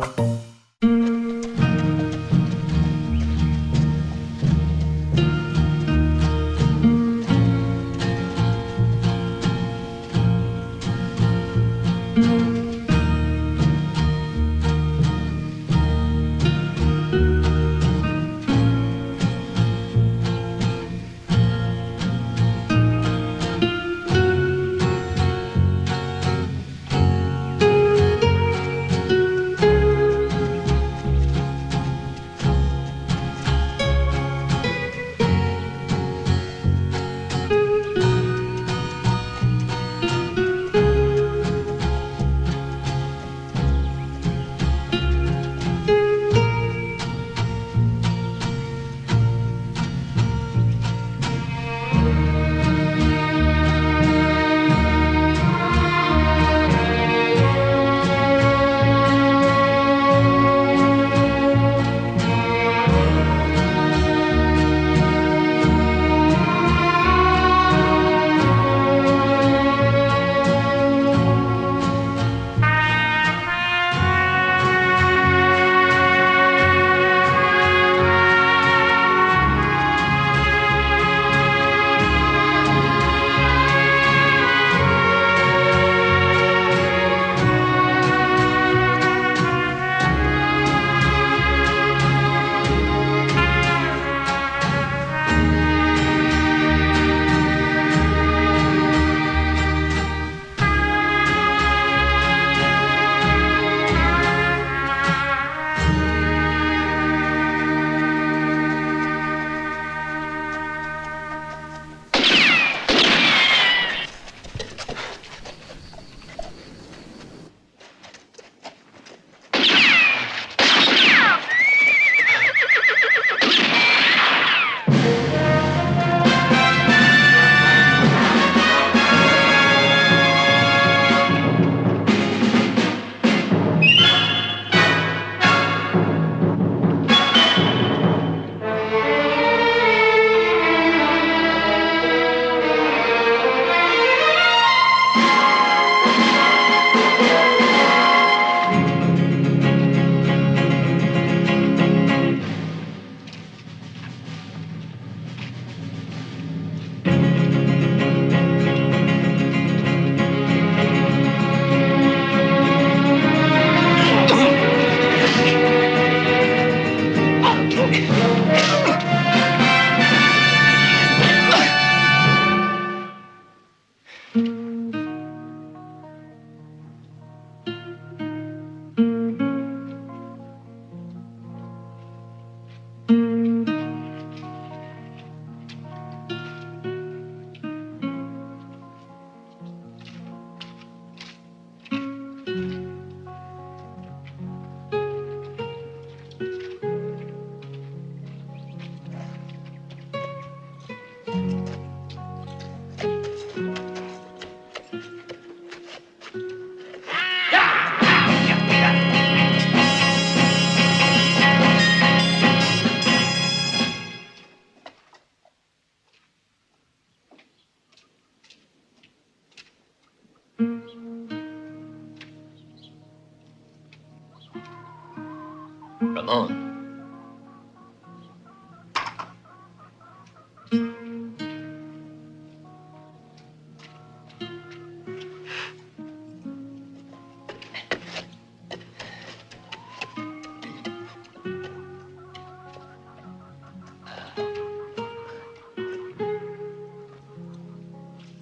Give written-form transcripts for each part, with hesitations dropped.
Ramon.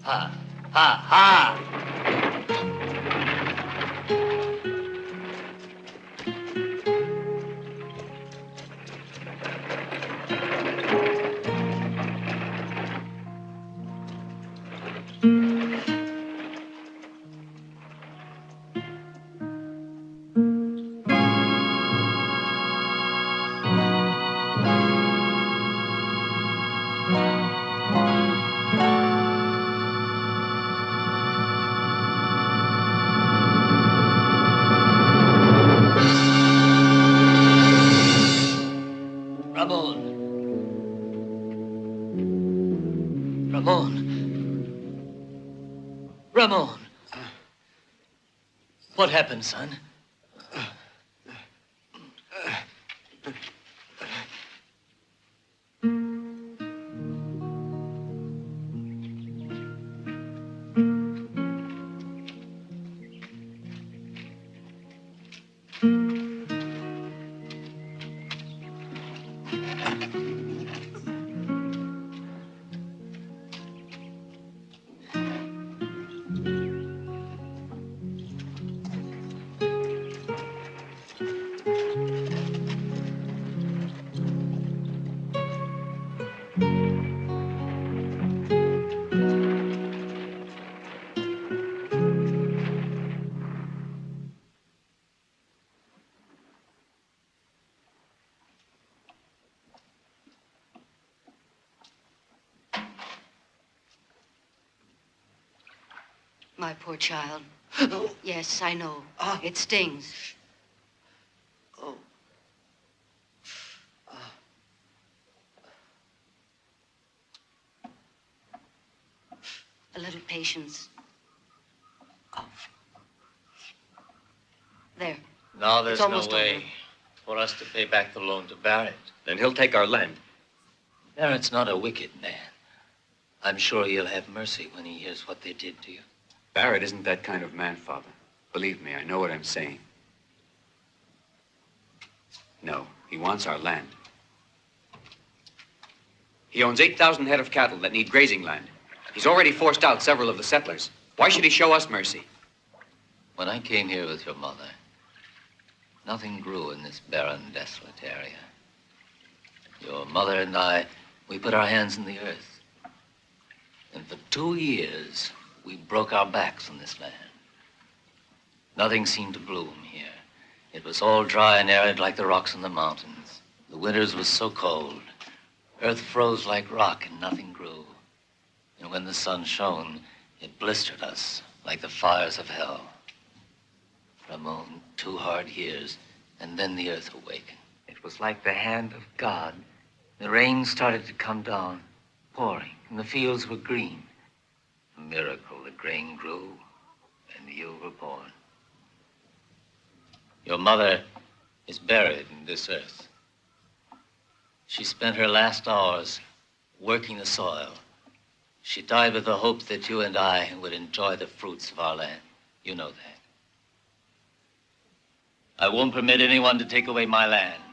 Ha, ha, ha! What happened, son? cry, poor child. Yes, I know. It stings. Oh. A little patience. There. Now there's It's no almost way over. for us to pay back the loan to Barrett. Then he'll take our land. Barrett's not a wicked man. I'm sure he'll have mercy when he hears what they did to you. Barrett isn't that kind of man, Father. Believe me, I know what I'm saying. No, he wants our land. He owns 8,000 head of cattle that need grazing land. He's already forced out several of the settlers. Why should he show us mercy? When I came here with your mother, nothing grew in this barren, desolate area. Your mother and I, we put our hands in the earth. And for 2 years, we broke our backs on this land. Nothing seemed to bloom here. It was all dry and arid like the rocks in the mountains. The winters were so cold. Earth froze like rock and nothing grew. And when the sun shone, it blistered us like the fires of hell. Ramon, 2 hard years, and then the earth awakened. It was like the hand of God. The rain started to come down, pouring, and the fields were green. A miracle, the grain grew, and you were born. Your mother is buried in this earth. She spent her last hours working the soil. She died with the hope that you and I would enjoy the fruits of our land. You know that. I won't permit anyone to take away my land.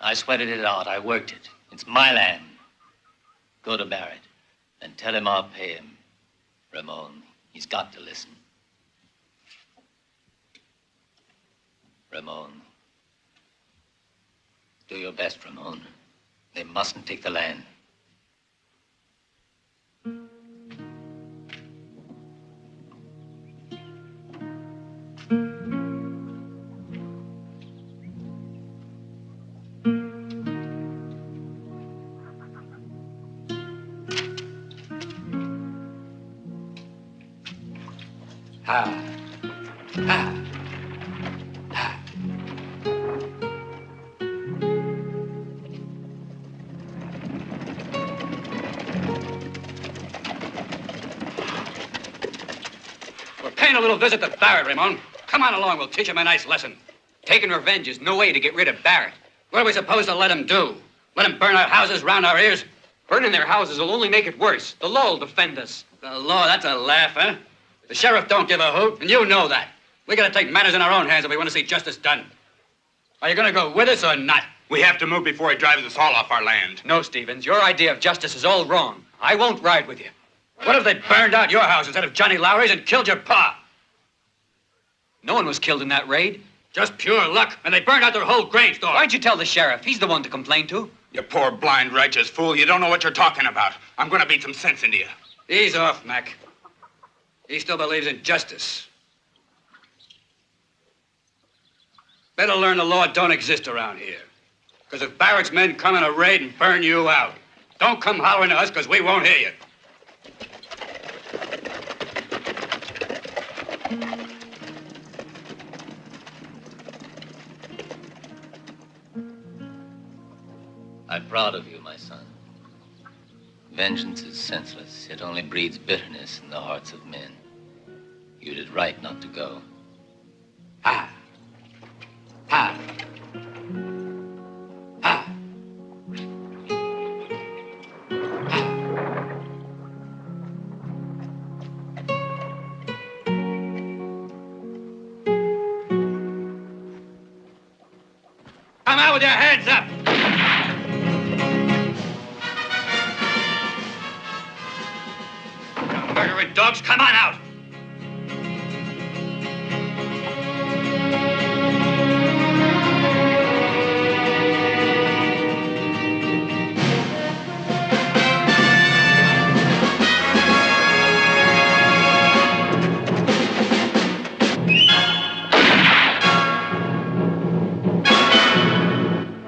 I sweated it out. I worked it. It's my land. Go to Barrett and tell him I'll pay him. Ramon, he's got to listen. Ramon. Do your best, Ramon. They mustn't take the land. Ha. Ha. Ha. We're paying a little visit to Barrett, Ramon. Come on along, we'll teach him a nice lesson. Taking revenge is no way to get rid of Barrett. What are we supposed to let him do? Let him burn our houses round our ears? Burning their houses will only make it worse. The law will defend us. The law, that's a laugh, huh? The sheriff don't give a hoot, and you know that. We gotta take matters in our own hands if we want to see justice done. Are you gonna go with us or not? We have to move before he drives us all off our land. No, Stevens, your idea of justice is all wrong. I won't ride with you. What if they burned out your house instead of Johnny Lowry's and killed your pa? No one was killed in that raid. Just pure luck, and they burned out their whole grain store. Why'd you tell the sheriff? He's the one to complain to. You poor, blind, righteous fool. You don't know what you're talking about. I'm going to beat some sense into you. Ease off, Mac. He still believes in justice. Better learn the law don't exist around here. Because if Barrett's men come in a raid and burn you out, don't come hollering to us because we won't hear you. I'm proud of you, my son. Vengeance is senseless. It only breeds bitterness in the hearts of men. You did right not to go. Ha. Ha. Ha. Come out with your hands up! You murdering dogs, come on out!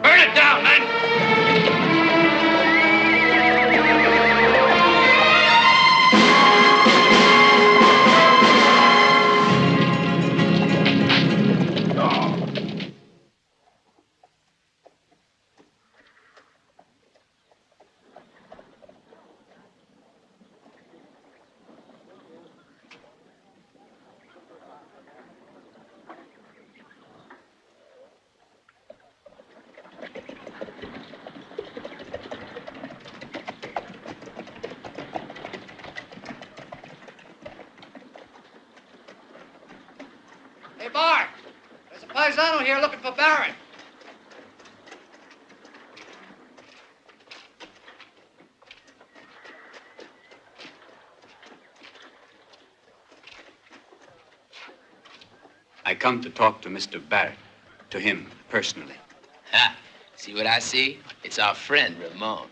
Burn it down, man! Hey, Bart, there's a paisano here looking for Barrett. I come to talk to Mr. Barrett, to him personally. Ha! See what I see? It's our friend, Ramon.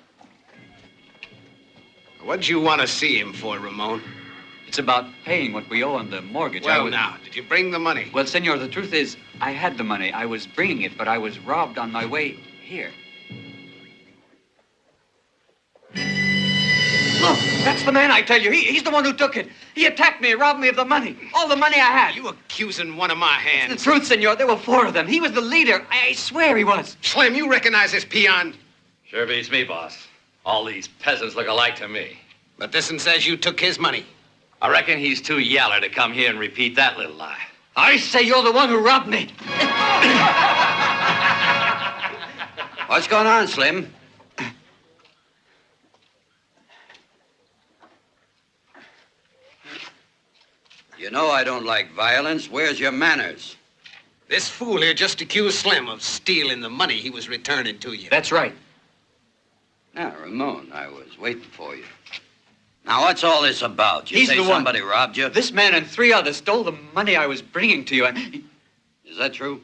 What'd you want to see him for, Ramon? It's about paying what we owe on the mortgage. Well, now, did you bring the money? Well, senor, the truth is, I had the money. I was bringing it, but I was robbed on my way here. Look, that's the man, I tell you. He's the one who took it. He attacked me, robbed me of the money. All the money I had. You accusing one of my hands? It's the truth, senor. There were 4 of them. He was the leader. I swear he was. Slim, you recognize this peon? Sure beats me, boss. All these peasants look alike to me. But this one says you took his money. I reckon he's too yaller to come here and repeat that little lie. I say you're the one who robbed me. What's going on, Slim? You know I don't like violence. Where's your manners? This fool here just accused Slim of stealing the money he was returning to you. That's right. Now, Ramon, I was waiting for you. Now, what's all this about? You He's say the one. somebody robbed you? This man and 3 others stole the money I was bringing to you, and Is that true?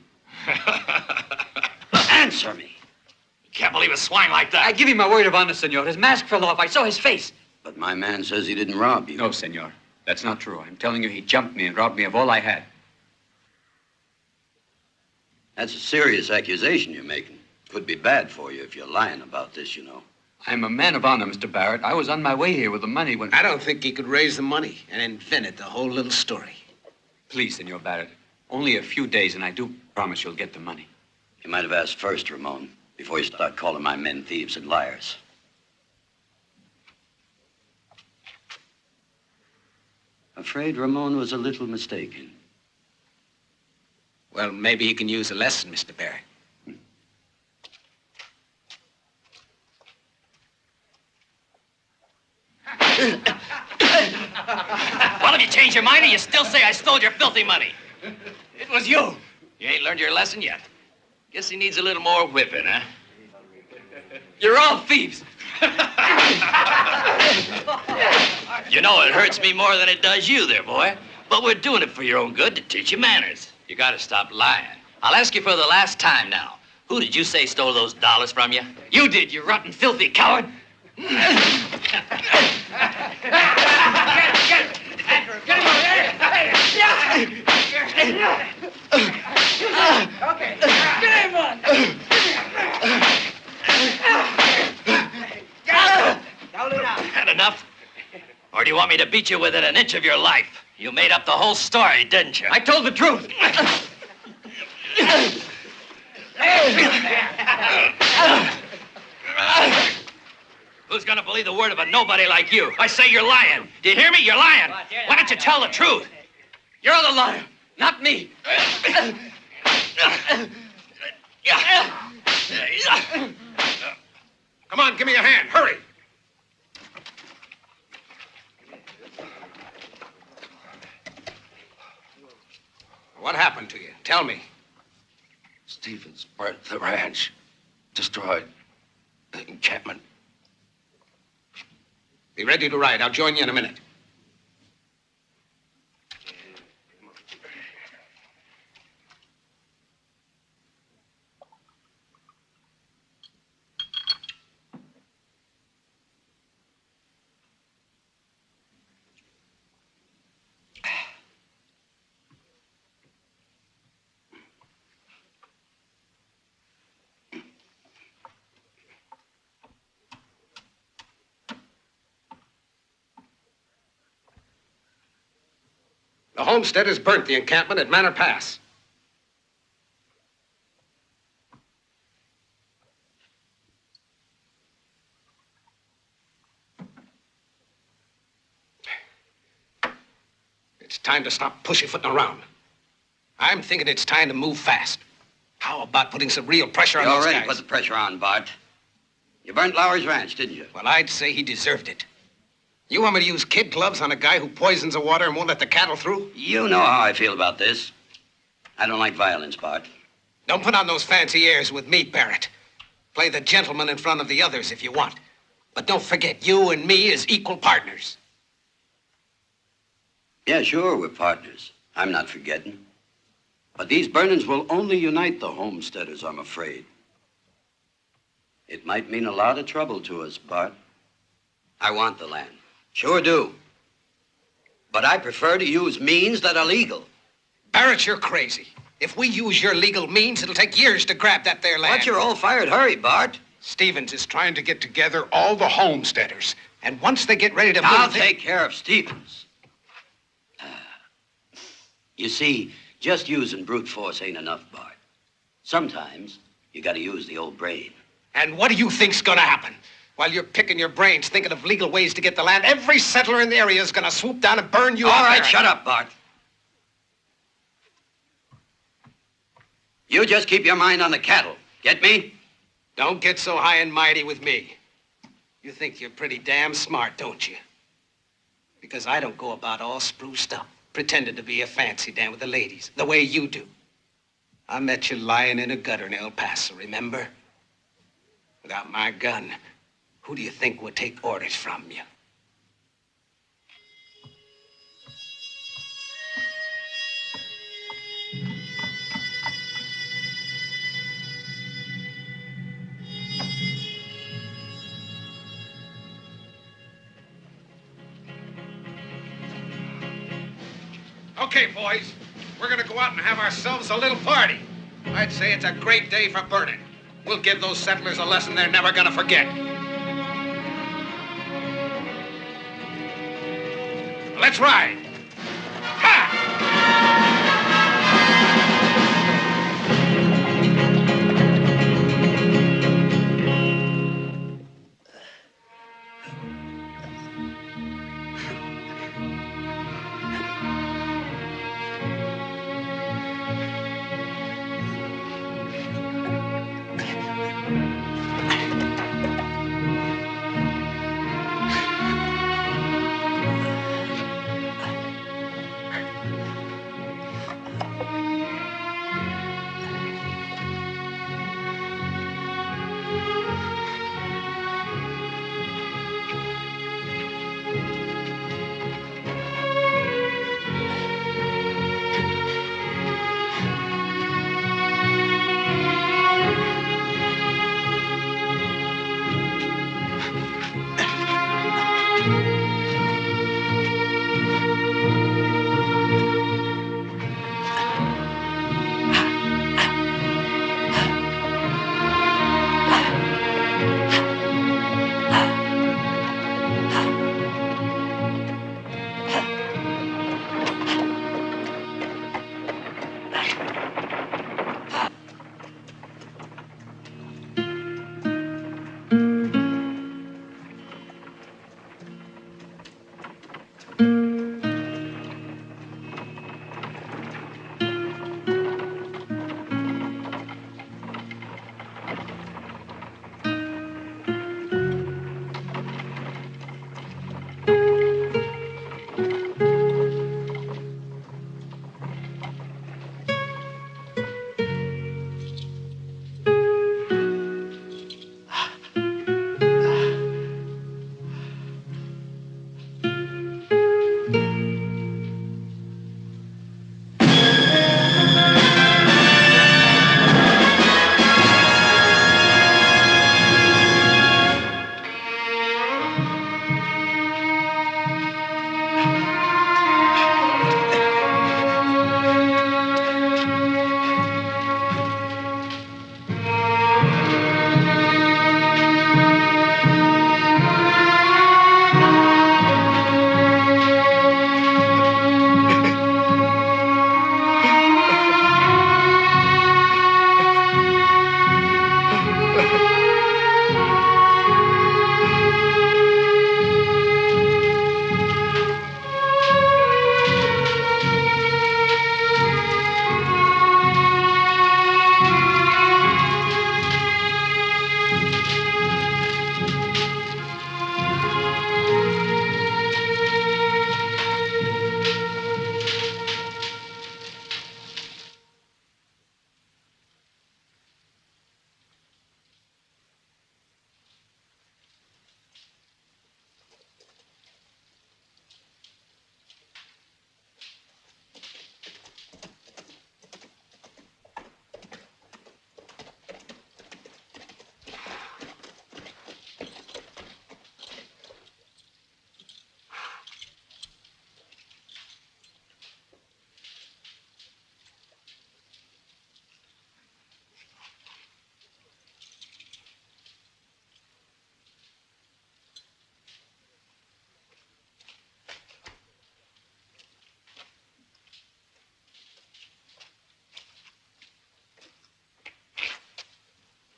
Answer me. Can't believe a swine like that. I give you my word of honor, senor. His mask fell off. I saw his face. But my man says he didn't rob you. No, senor. That's not true. I'm telling you, he jumped me and robbed me of all I had. That's a serious accusation you're making. Could be bad for you if you're lying about this, you know. I'm a man of honor, Mr. Barrett. I was on my way here with the money when... I don't think he could raise the money and invented the whole little story. Please, Senor Barrett. Only a few days, and I do promise you'll get the money. You might have asked first, Ramon, before you start calling my men thieves and liars. Afraid Ramon was a little mistaken. Well, maybe he can use a lesson, Mr. Barrett. Well, if you change your mind, or you still say I stole your filthy money. It was you. You ain't learned your lesson yet. Guess he needs a little more whipping, huh? You're all thieves. You know, it hurts me more than it does you there, boy. But we're doing it for your own good, to teach you manners. You gotta stop lying. I'll ask you for the last time now. Who did you say stole those dollars from you? You did, you rotten, filthy coward. Get him over there! Okay, get him on! Hold it out. Had enough? Or do you want me to beat you within an inch of your life? You made up the whole story, didn't you? I told the truth. Who's gonna believe the word of a nobody like you? I say you're lying. Do you hear me? You're lying. Why don't you tell the truth? You're the liar, not me. Come on, give me a hand. Hurry. What happened to you? Tell me. Stevens burnt the ranch, destroyed the encampment. Be ready to ride. I'll join you in a minute. The homesteaders burnt the encampment at Manor Pass. It's time to stop pussyfooting around. I'm thinking it's time to move fast. How about putting some real pressure on You those already guys? put the pressure on, Bart. You burnt Lowry's ranch, didn't you? Well, I'd say he deserved it. You want me to use kid gloves on a guy who poisons the water and won't let the cattle through? You know how I feel about this. I don't like violence, Bart. Don't put on those fancy airs with me, Barrett. Play the gentleman in front of the others if you want. But don't forget, you and me is equal partners. Yeah, sure, we're partners. I'm not forgetting. But these burnings will only unite the homesteaders, I'm afraid. It might mean a lot of trouble to us, Bart. I want the land. Sure do. But I prefer to use means that are legal. Barrett, you're crazy. If we use your legal means, it'll take years to grab that there land. What's your all-fired hurry, Bart? Stevens is trying to get together all the homesteaders. And once they get ready to move... I'll take care of Stevens. You see, just using brute force ain't enough, Bart. Sometimes you gotta use the old brain. And what do you think's gonna happen? While you're picking your brains, thinking of legal ways to get the land, every settler in the area is gonna swoop down and burn you All out. right, shut up, Bart. You just keep your mind on the cattle. Get me? Don't get so high and mighty with me. You think you're pretty damn smart, don't you? Because I don't go about all spruced up, pretending to be a fancy dan with the ladies, the way you do. I met you lying in a gutter in El Paso, remember? Without my gun, who do you think would take orders from you? Okay, boys, we're gonna go out and have ourselves a little party. I'd say it's a great day for burning. We'll give those settlers a lesson they're never gonna forget. Let's ride.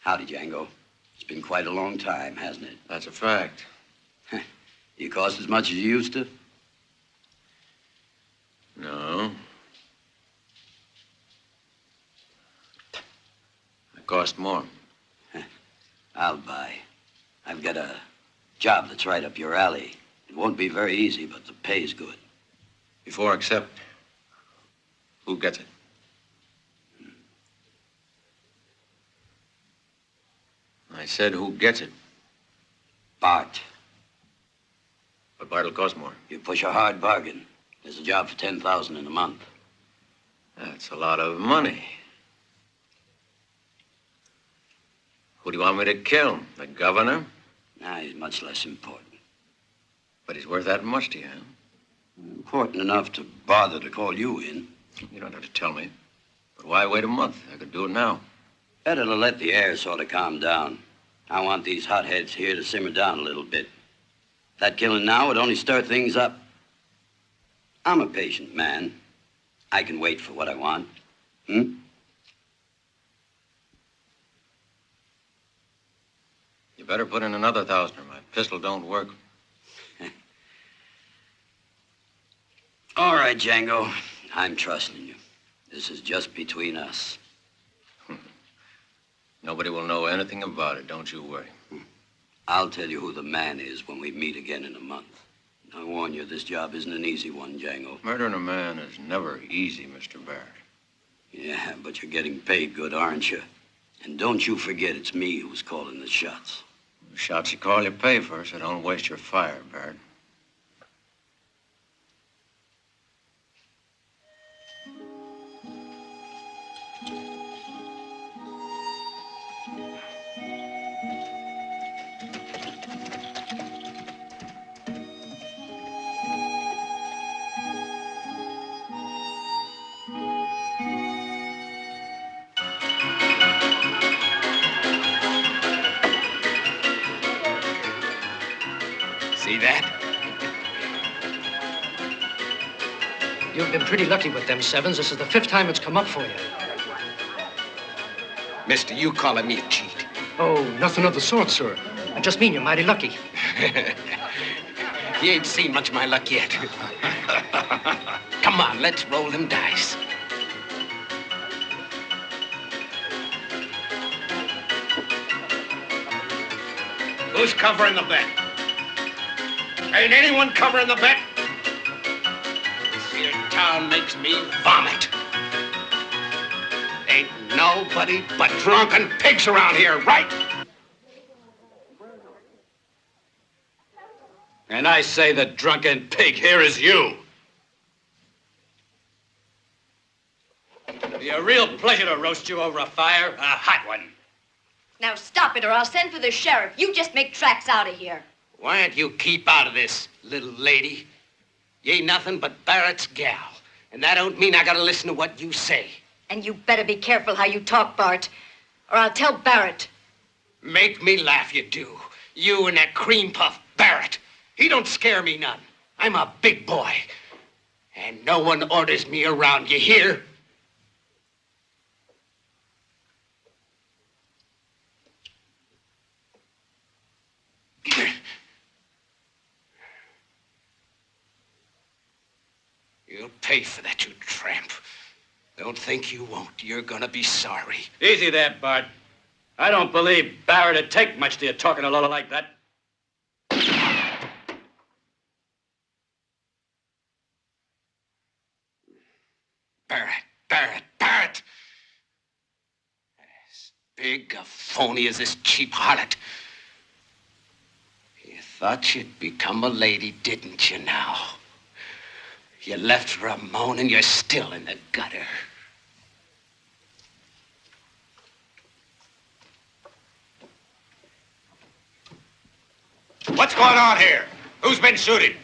Howdy, Django. It's been quite a long time, hasn't it? That's a fact. You cost as much as you used to? No. I cost more. I'll buy. I've got a job that's right up your alley. It won't be very easy, but the pay's good. Before I accept, who gets it? I said, who gets it? Bart. But Bart'll cost more. You push a hard bargain. There's a job for $10,000 in a month. That's a lot of money. Who do you want me to kill? The governor? Nah, he's much less important. But he's worth that much to you, huh? Important enough to bother to call you in. You don't have to tell me. But why wait a month? I could do it now. Better to let the air sort of calm down. I want these hotheads here to simmer down a little bit. That killing now would only stir things up. I'm a patient man. I can wait for what I want. Hmm? You better put in another 1,000 or my pistol don't work. All right, Django. I'm trusting you. This is just between us. Nobody will know anything about it, don't you worry. I'll tell you who the man is when we meet again in a month. I warn you, this job isn't an easy one, Django. Murdering a man is never easy, Mr. Barrett. Yeah, but you're getting paid good, aren't you? And don't you forget it's me who's calling the shots. The shots you call, you pay for, so don't waste your fire, Barrett. See that? You've been pretty lucky with them sevens. This is the 5th time it's come up for you. Mister, you calling me a cheat? Oh, nothing of the sort, sir. I just mean you're mighty lucky. You ain't seen much of my luck yet. Come on, let's roll them dice. Who's covering the bet? Ain't anyone covering the bet? This here town makes me vomit. Ain't nobody but drunken pigs around here, right? And I say the drunken pig here is you. It'd be a real pleasure to roast you over a fire, a hot one. Now stop it or I'll send for the sheriff. You just make tracks out of here. Why don't you keep out of this, little lady? You ain't nothing but Barrett's gal. And that don't mean I gotta listen to what you say. And you better be careful how you talk, Bart, or I'll tell Barrett. Make me laugh, you do. You and that cream puff Barrett. He don't scare me none. I'm a big boy. And no one orders me around, you hear? You'll pay for that, you tramp. Don't think you won't. You're gonna be sorry. Easy there, Bart. I don't believe Barrett would take much to you talking a lot like that. Barrett. As big a phony as this cheap harlot. You thought you'd become a lady, didn't you now? You left Ramon and you're still in the gutter. What's going on here? Who's been shooting?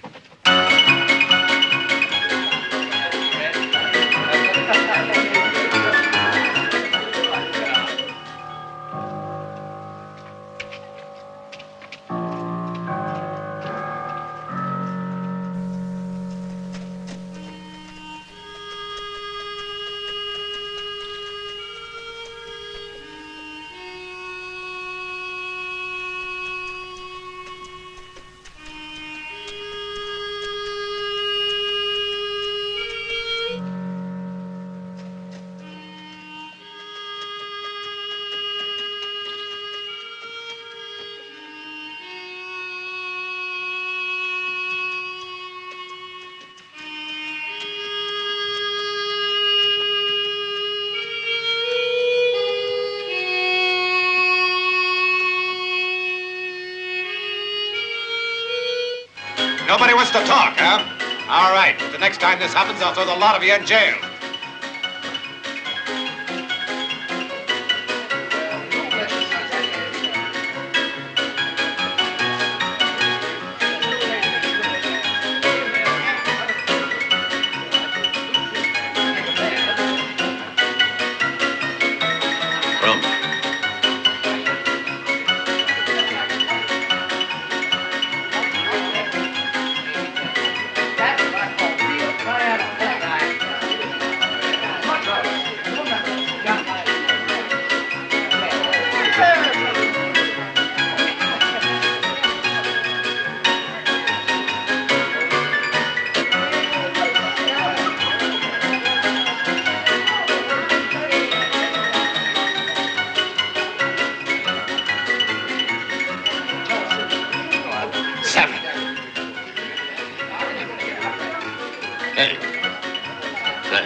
Nobody wants to talk, huh? All right. The next time this happens, I'll throw the lot of you in jail.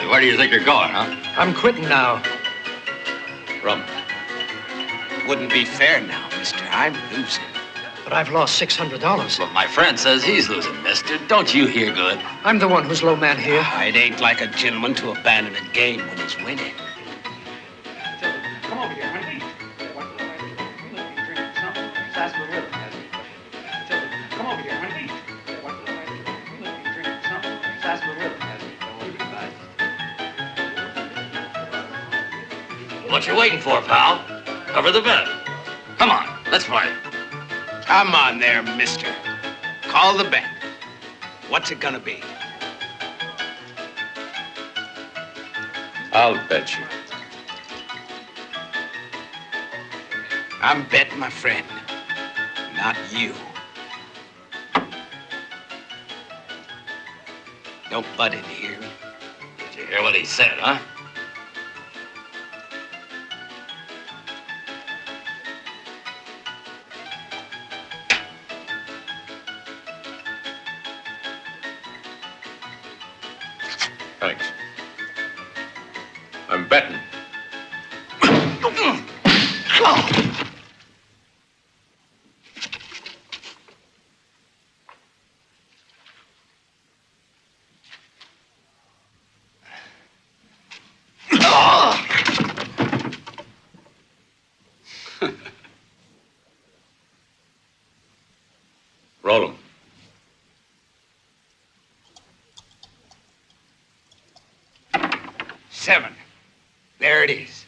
Where do you think you're going, huh? I'm quitting now. Rum. Wouldn't be fair now, mister. I'm losing. But I've lost $600. But my friend says he's losing, mister. Don't you hear good? I'm the one who's low man here. It ain't like a gentleman to abandon a game when he's winning. Come over here, honey. Come over here, honey. What you waiting for, pal? Cover the bet. Come on, let's play. Come on there, mister. Call the bet. What's it gonna be? I'll bet you. I'm betting my friend, not you. Don't butt in here. Did you hear what he said, huh? Thanks. I'm betting. Roll 'em. $7. There it is.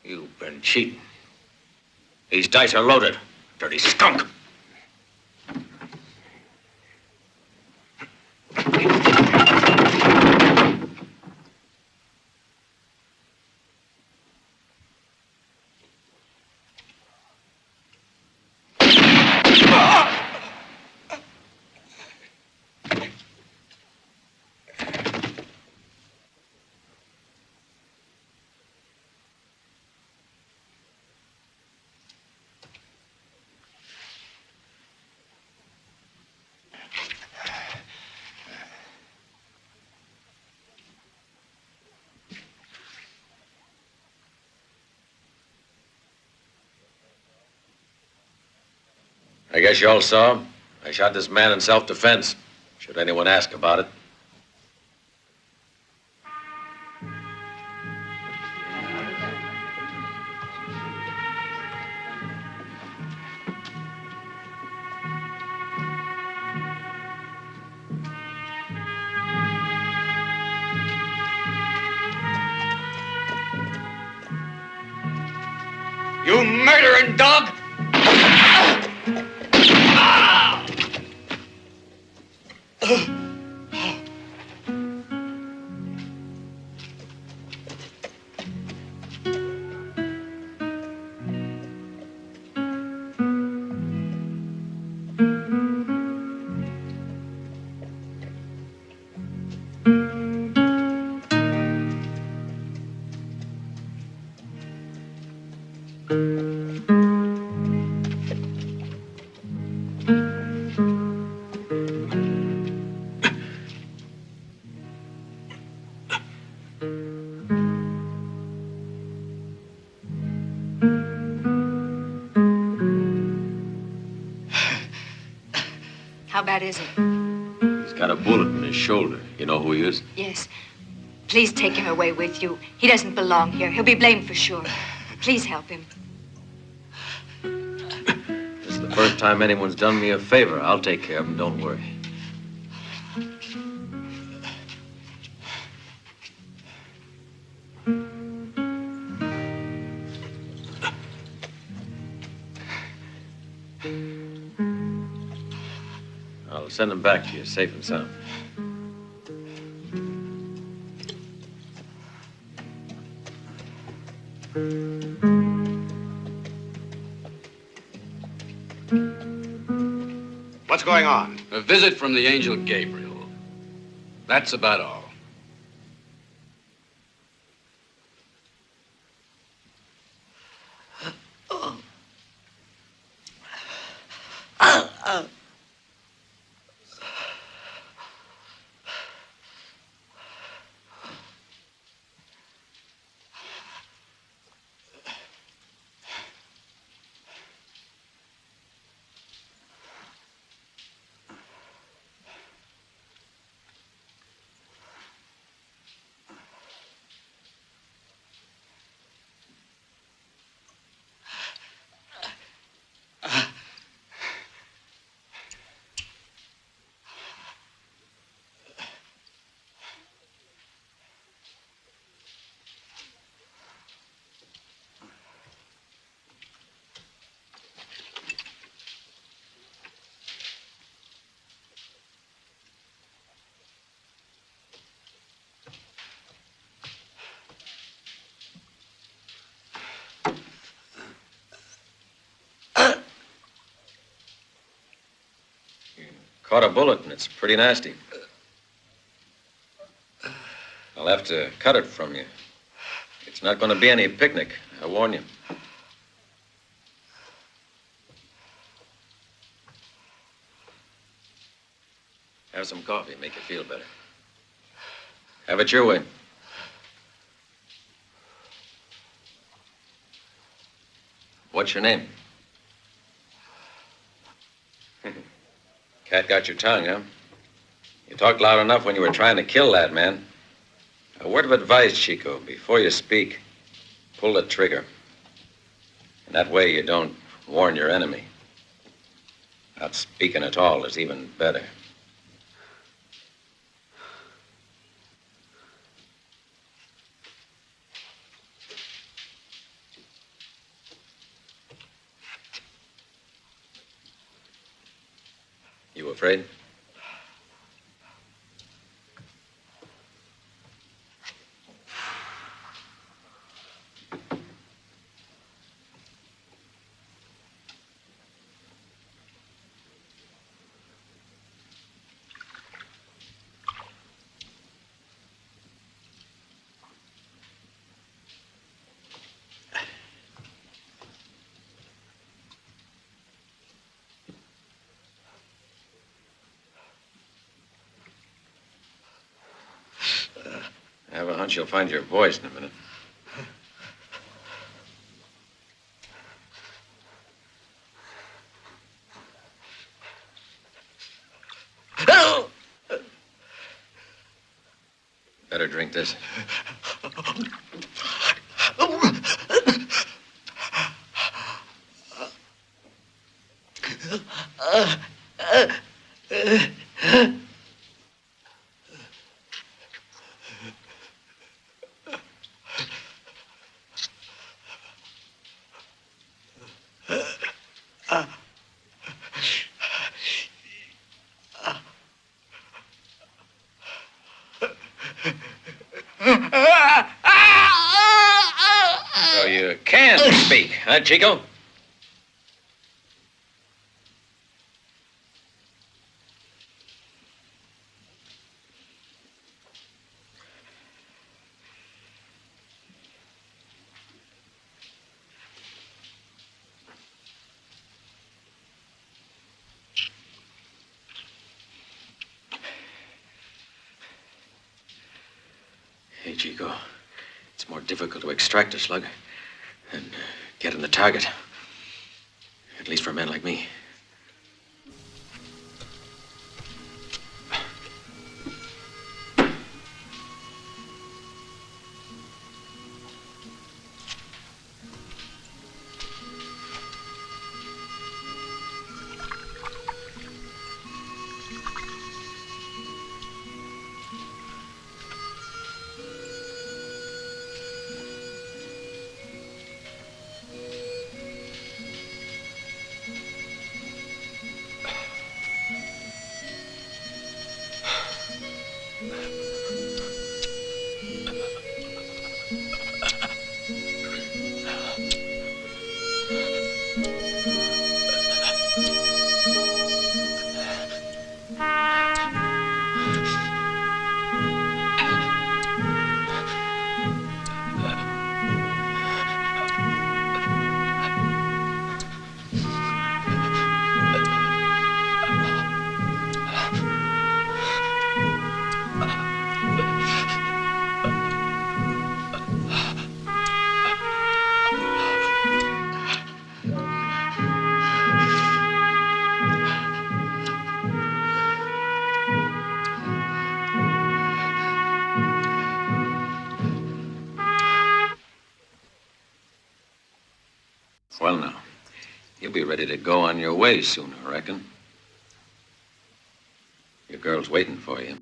You've been cheating. These dice are loaded. Dirty skunk. I guess you all saw. I shot this man in self-defense, should anyone ask about it. You murdering dog! How bad is it? He's got a bullet in his shoulder. You know who he is? Yes. Please take him away with you. He doesn't belong here. He'll be blamed for sure. Please help him. This is the first time anyone's done me a favor. I'll take care of him, don't worry. I'll send him back to you, safe and sound. What's going on? A visit from the angel Gabriel. That's about all. Caught a bullet, and it's pretty nasty. I'll have to cut it from you. It's not going to be any picnic, I warn you. Have some coffee, make you feel better. Have it your way. What's your name? Cat got your tongue, huh? You talked loud enough when you were trying to kill that man. A word of advice, Chico. Before you speak, pull the trigger. And that way you don't warn your enemy. Not speaking at all is even better. You afraid? I have a hunch you'll find your voice in a minute. Better drink this. So you can speak, huh, Chico? Hey, Chico. It's more difficult to extract a slug than get in the target. At least for men like me. ready to go on your way soon, I reckon. Your girl's waiting for you.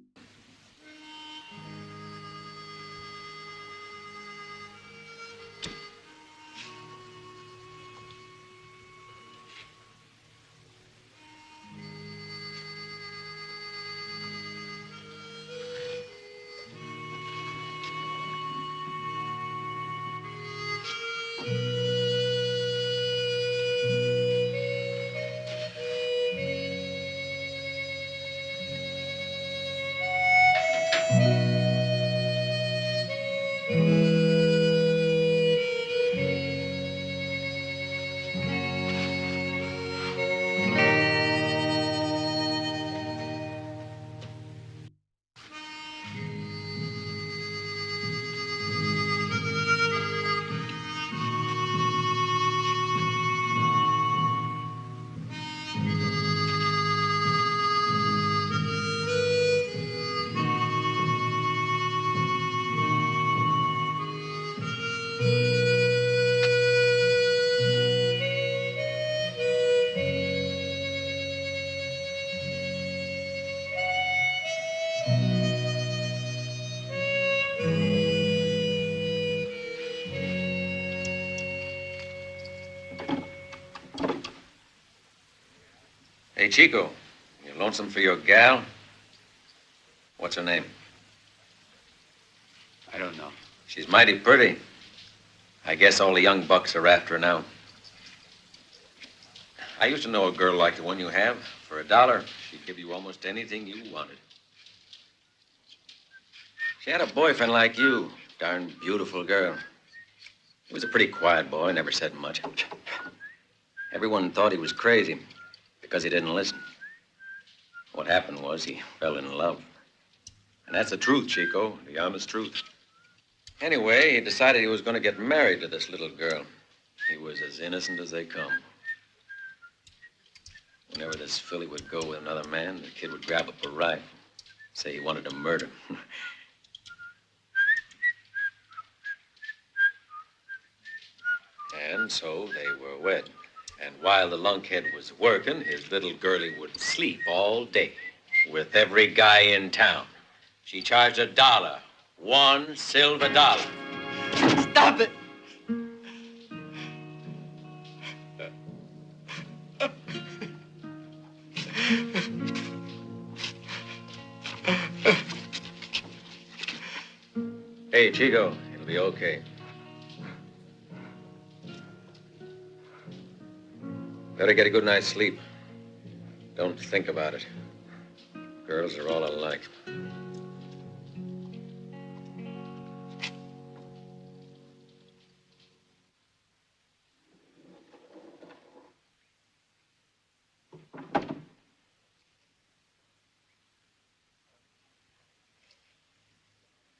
Hey, Chico, you lonesome for your gal? What's her name? I don't know. She's mighty pretty. I guess all the young bucks are after her now. I used to know a girl like the one you have. For $1, she'd give you almost anything you wanted. She had a boyfriend like you. Darn beautiful girl. He was a pretty quiet boy, never said much. Everyone thought he was crazy because he didn't listen. What happened was he fell in love. And that's the truth, Chico, the honest truth. Anyway, he decided he was going to get married to this little girl. He was as innocent as they come. Whenever this filly would go with another man, the kid would grab up a rifle, say he wanted to murder. And so they were wed. And while the lunkhead was working, his little girlie would sleep all day with every guy in town. She charged $1, $1 silver. Stop it! Hey, Chico, it'll be okay. Better get a good night's sleep. Don't think about it. Girls are all alike.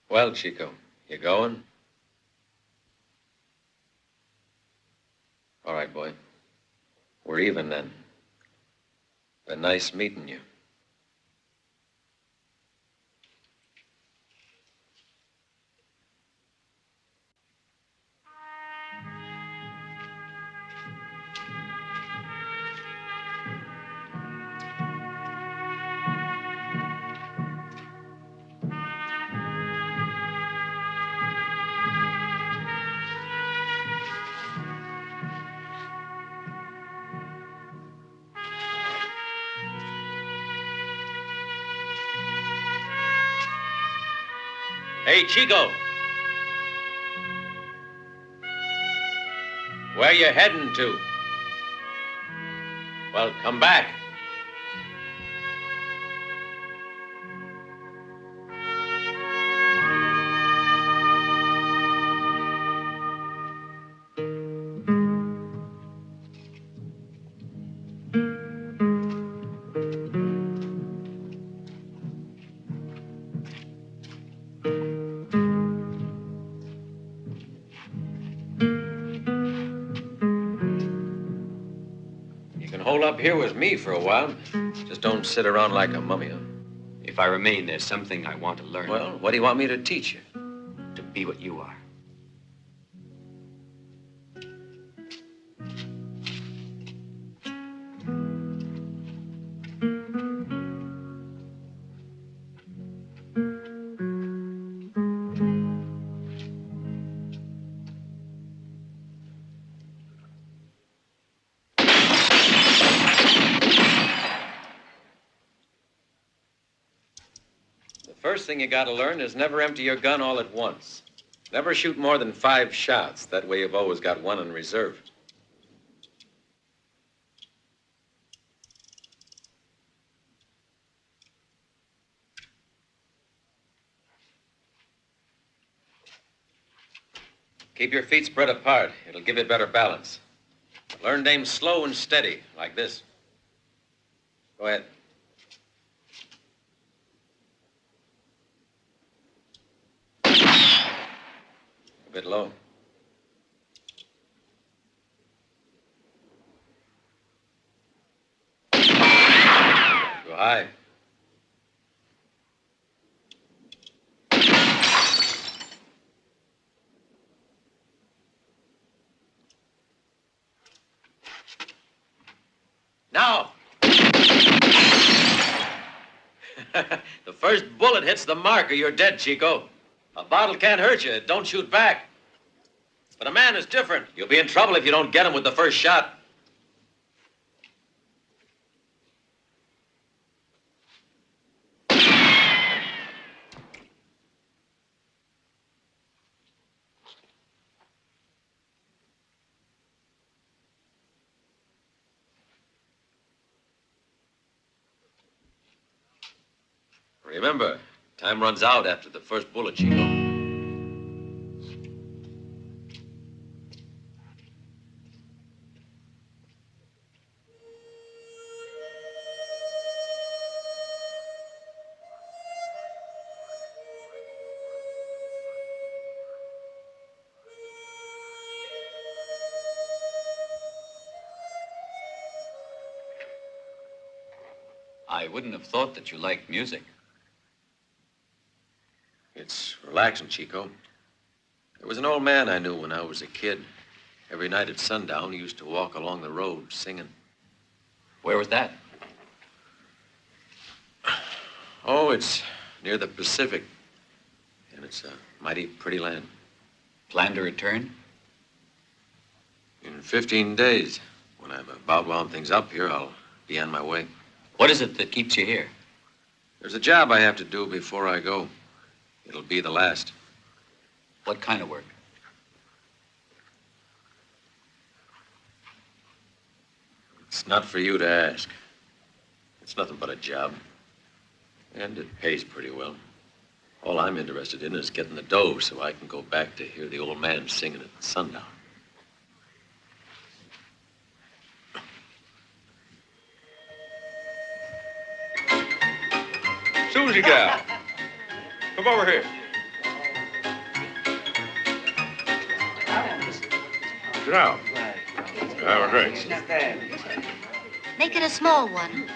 Well, Chico, you going? All right, boy. We're even then. Been nice meeting you. Hey, Chico. Where you heading to? Well, come back. Hold up here with me for a while. Just don't sit around like a mummy. If I remain, there's something I want to learn. Well, what do you want me to teach you? To be what you are. First thing you gotta learn is never empty your gun all at once. Never shoot more than 5 shots. That way you've always got one in reserve. Keep your feet spread apart. It'll give you better balance. Learn to aim slow and steady, like this. Go ahead. A bit low. Go high. Now! The first bullet hits the mark or you're dead, Chico. A bottle can't hurt you. Don't shoot back. But a man is different. You'll be in trouble if you don't get him with the first shot. Remember, time runs out after the first bullet, Chico. I wouldn't have thought that you liked music. It's relaxing, Chico. There was an old man I knew when I was a kid. Every night at sundown, he used to walk along the road singing. Where was that? Oh, it's near the Pacific. And it's a mighty pretty land. Plan to return? In 15 days. When I've about wound things up here, I'll be on my way. What is it that keeps you here? There's a job I have to do before I go. It'll be the last. What kind of work? It's not for you to ask. It's nothing but a job. And it pays pretty well. All I'm interested in is getting the dough so I can go back to hear the old man singing at sundown. Susie gal, come over here. Sit down. Have a drink. Make it a small one.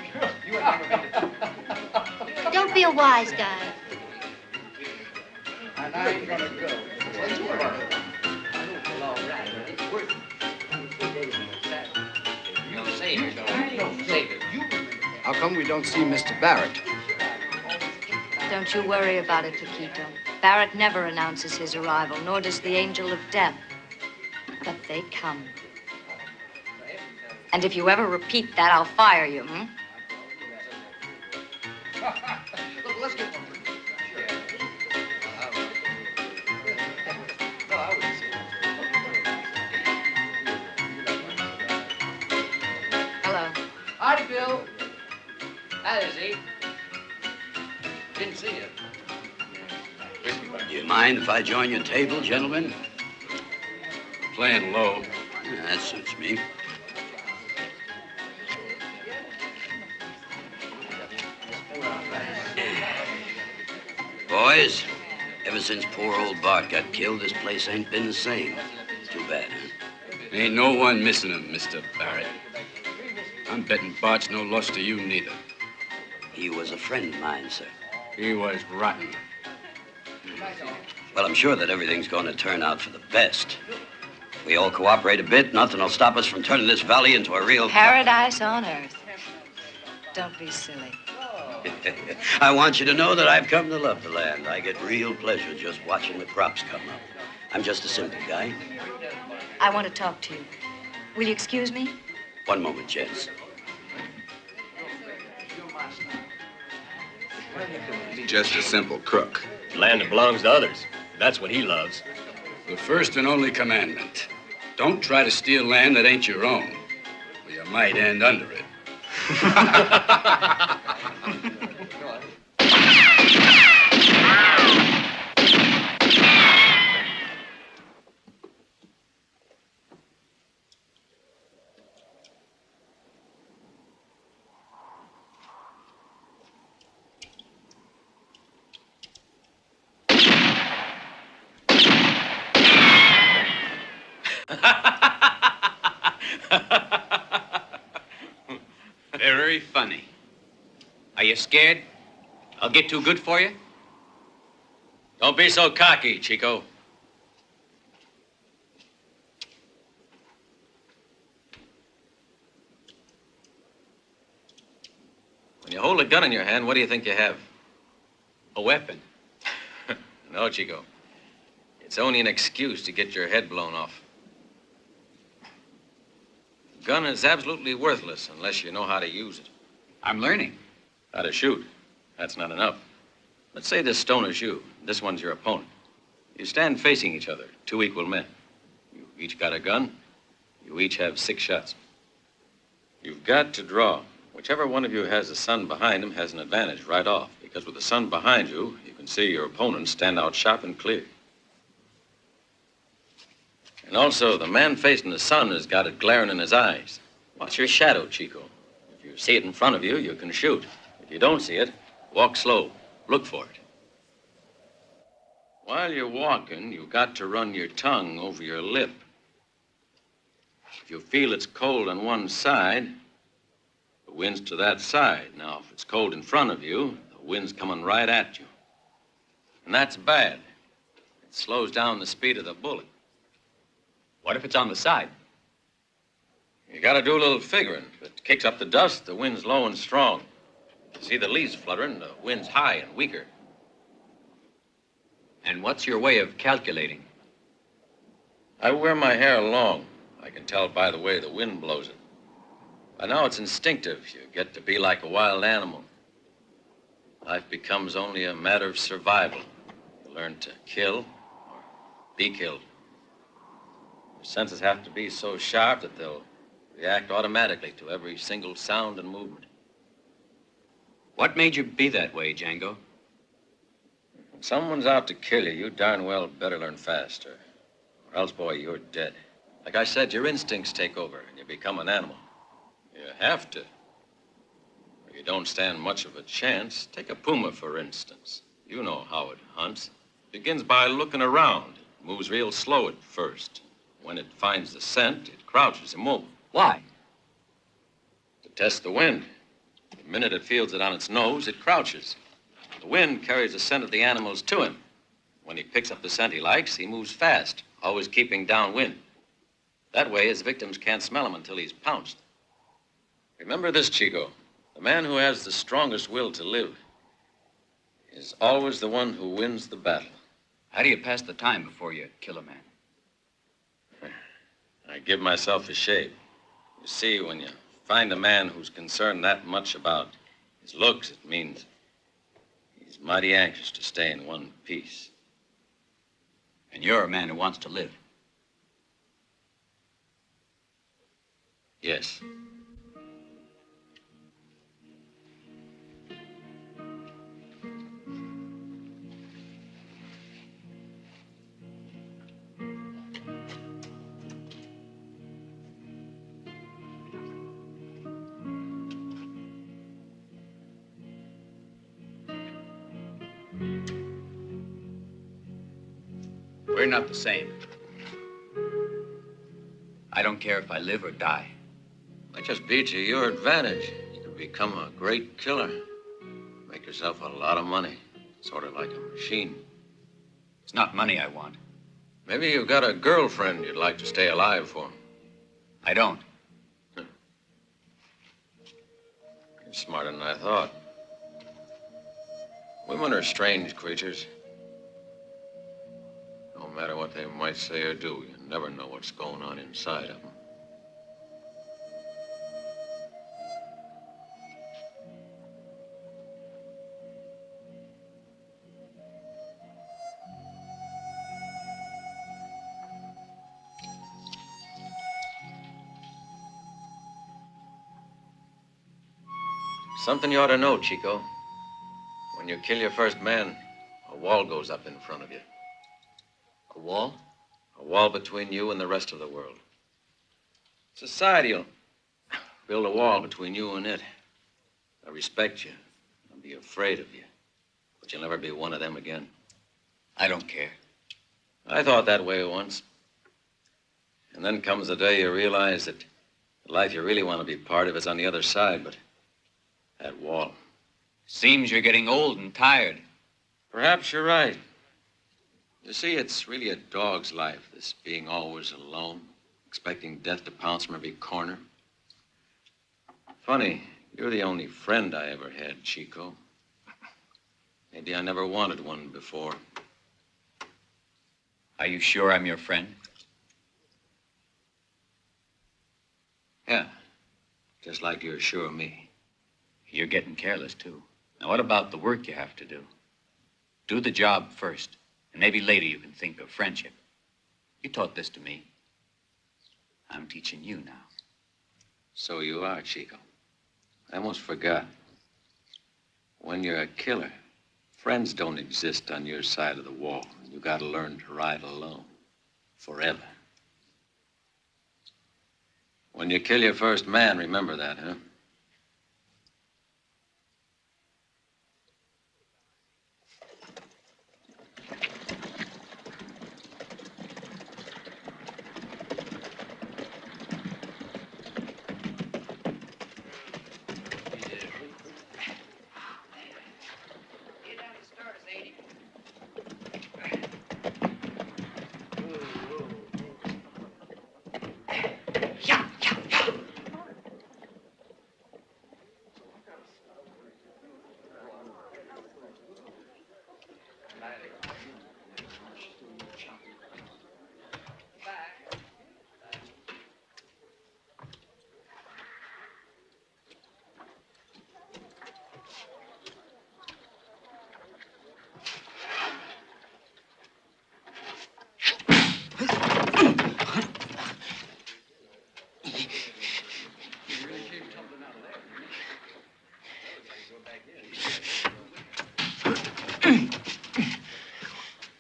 Don't be a wise guy. And I ain't gonna go. How come we don't see Mr. Barrett? Don't you worry about it, Paquito. Barrett never announces his arrival, nor does the Angel of Death. But they come. And if you ever repeat that, I'll fire you, hmm? Look, let's get one. Hello. Howdy, Bill. That is he. Didn't see you. Do you mind if I join your table, gentlemen? Playing low. Yeah, that suits me. Boys, ever since poor old Bart got killed, this place ain't been the same. Too bad, huh? Ain't no one missing him, Mr. Barrett. I'm betting Bart's no loss to you neither. He was a friend of mine, sir. He was rotten. Well, I'm sure that everything's going to turn out for the best. If we all cooperate a bit, nothing will stop us from turning this valley into a real... Paradise on earth. Don't be silly. I want you to know that I've come to love the land. I get real pleasure just watching the crops come up. I'm just a simple guy. I want to talk to you. Will you excuse me? One moment, gents. Just a simple crook. Land that belongs to others. That's what he loves. The first and only commandment. Don't try to steal land that ain't your own, or you might end under it. Very funny. Are you scared? I'll get too good for you? Don't be so cocky, Chico. When you hold a gun in your hand, what do you think you have? A weapon. No, Chico. It's only an excuse to get your head blown off. A gun is absolutely worthless unless you know how to use it. I'm learning. How to shoot. That's not enough. Let's say this stoner's you. This one's your opponent. You stand facing each other, two equal men. You each got a gun. You each have 6 shots. You've got to draw. Whichever one of you has the sun behind him has an advantage right off, because with the sun behind you, you can see your opponent stand out sharp and clear. And also, the man facing the sun has got it glaring in his eyes. Watch your shadow, Chico. If you see it in front of you, you can shoot. If you don't see it, walk slow. Look for it. While you're walking, you've got to run your tongue over your lip. If you feel it's cold on one side, the wind's to that side. Now, if it's cold in front of you, the wind's coming right at you. And that's bad. It slows down the speed of the bullet. What if it's on the side? You gotta do a little figuring. If it kicks up the dust, the wind's low and strong. You see the leaves fluttering, the wind's high and weaker. And what's your way of calculating? I wear my hair long. I can tell by the way the wind blows it. By now it's instinctive. You get to be like a wild animal. Life becomes only a matter of survival. You learn to kill or be killed. Your senses have to be so sharp that they'll react automatically to every single sound and movement. What made you be that way, Django? When someone's out to kill you, you darn well better learn faster. Or else, boy, you're dead. Like I said, your instincts take over and you become an animal. You have to. Or you don't stand much of a chance. Take a puma, for instance. You know how it hunts. It begins by looking around. It moves real slow at first. When it finds the scent, it crouches immobile. Why? To test the wind. The minute it feels it on its nose, it crouches. The wind carries the scent of the animals to him. When he picks up the scent he likes, he moves fast, always keeping downwind. That way, his victims can't smell him until he's pounced. Remember this, Chico. The man who has the strongest will to live is always the one who wins the battle. How do you pass the time before you kill a man? I give myself a shave. You see, when you find a man who's concerned that much about his looks, it means he's mighty anxious to stay in one piece. And you're a man who wants to live. Yes. We're not the same. I don't care if I live or die. I just beat you your advantage. You can become a great killer. Make yourself a lot of money. Sort of like a machine. It's not money I want. Maybe you've got a girlfriend you'd like to stay alive for. I don't. You're smarter than I thought. Women are strange creatures. No matter what they might say or do, you never know what's going on inside of them. Something you ought to know, Chico. When you kill your first man, a wall goes up in front of you. A wall? A wall between you and the rest of the world. Society'll build a wall between you and it. They'll respect you. They'll be afraid of you. But you'll never be one of them again. I don't care. I thought that way once. And then comes the day you realize that the life you really want to be part of is on the other side, but that wall. Seems you're getting old and tired. Perhaps you're right. You see, it's really a dog's life, this being always alone, expecting death to pounce from every corner. Funny, you're the only friend I ever had, Chico. Maybe I never wanted one before. Are you sure I'm your friend? Yeah, just like you're sure of me. You're getting careless, too. Now, what about the work you have to do? Do the job first, and maybe later you can think of friendship. You taught this to me. I'm teaching you now. So you are, Chico. I almost forgot. When you're a killer, friends don't exist on your side of the wall. You gotta learn to ride alone. Forever. When you kill your first man, remember that, huh?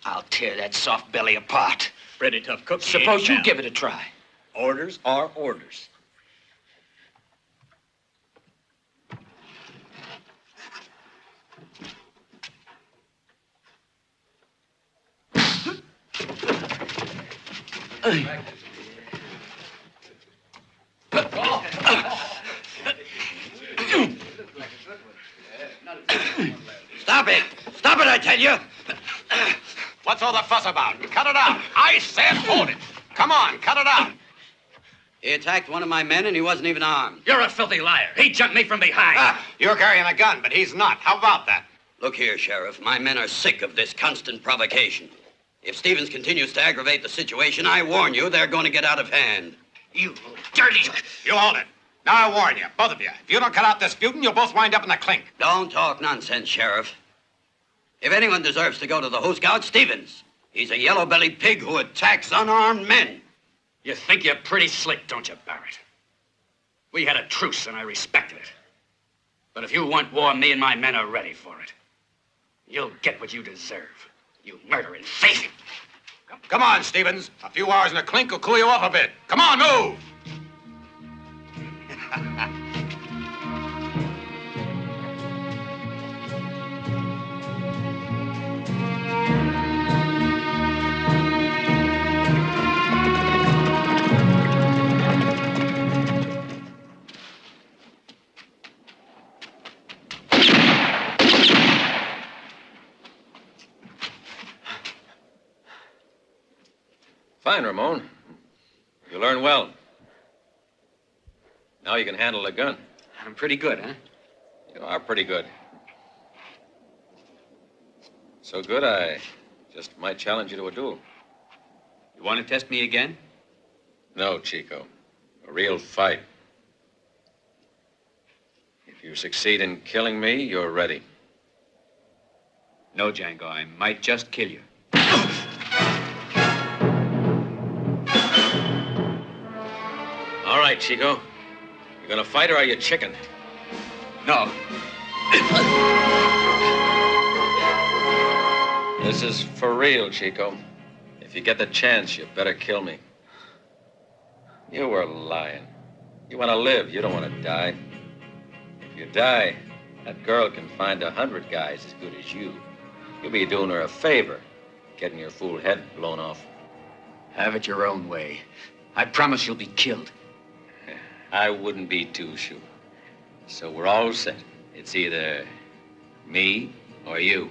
I'll tear that soft belly apart. Pretty tough cookie. Suppose you give it a try. Orders are orders. Stop it! Stop it, I tell you! What's all the fuss about? Cut it out. I said hold it. Come on, cut it out. He attacked one of my men and he wasn't even armed. You're a filthy liar. He jumped me from behind. You're carrying a gun, but he's not. How about that? Look here, Sheriff. My men are sick of this constant provocation. If Stevens continues to aggravate the situation, I warn you, they're going to get out of hand. You dirty... You hold it. Now I warn you, both of you. If you don't cut out this feuding, you'll both wind up in the clink. Don't talk nonsense, Sheriff. If anyone deserves to go to the Hooskout, it's Stevens. He's a yellow-bellied pig who attacks unarmed men. You think you're pretty slick, don't you, Barrett? We had a truce, and I respected it. But if you want war, me and my men are ready for it. You'll get what you deserve, you murdering thief. Come on, Stevens. A few hours in the clink will cool you off a bit. Come on, move! Fine, Ramon. You learn well. Now you can handle a gun. I'm pretty good, huh? You are pretty good. So good, I just might challenge you to a duel. You want to test me again? No, Chico. A real fight. If you succeed in killing me, you're ready. No, Django, I might just kill you. All right, Chico. You gonna fight or are you chicken? No. This is for real, Chico. If you get the chance, you better kill me. You were lying. You want to live. You don't want to die. If you die, that girl can find 100 guys as good as you. You'll be doing her a favor, getting your fool head blown off. Have it your own way. I promise you'll be killed. I wouldn't be too sure. So we're all set. It's either me or you.